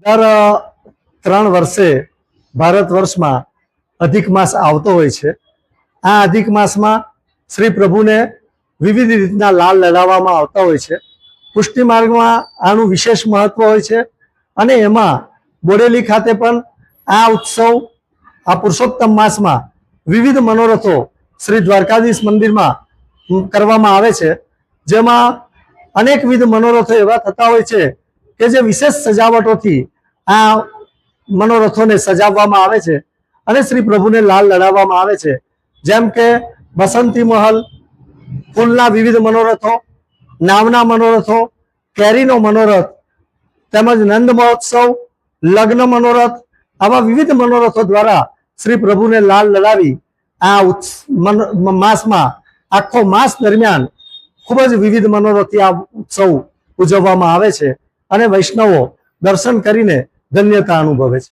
દર 3 વર્ષે ભારત વર્ષમાં અધિક માસ આવતો હોય છે। આ અધિક માસમાં શ્રી પ્રભુને વિવિધ રીતના લાલ લડાવવામાં આવતા હોય છે। પુષ્ટિ માર્ગમાં આનું વિશેષ મહત્વ હોય છે અને એમાં બોડેલી ખાતે પણ આ ઉત્સવ આ પુરુષોત્તમ માસમાં વિવિધ મનોરથો શ્રી દ્વારકાધીશ મંદિરમાં કરવામાં આવે છે, જેમાં અનેકવિધ મનોરથો એવા થતા હોય છે કે જે વિશેષ સજાવટોથી આ મનોરથોને સજાવવામાં આવે છે અને શ્રી પ્રભુને લાલ લડાવવામાં આવે છે। જેમ કે બસંતી મહલ, ફૂલના વિવિધ મનોરથો, નાવના મનોરથો, કેરીનો મનોરથ, તેમજ નંદ મહોત્સવ, લગ્ન મનોરથ, આવા વિવિધ મનોરથો દ્વારા શ્રી પ્રભુને લાલ લડાવી આ માસમાં આખો માસ દરમિયાન ખૂબ જ વિવિધ મનોરથથી આ ઉત્સવ ઉજવવામાં આવે છે અને વૈષ્ણવો દર્શન કરીને ધન્યતા અનુભવે છે।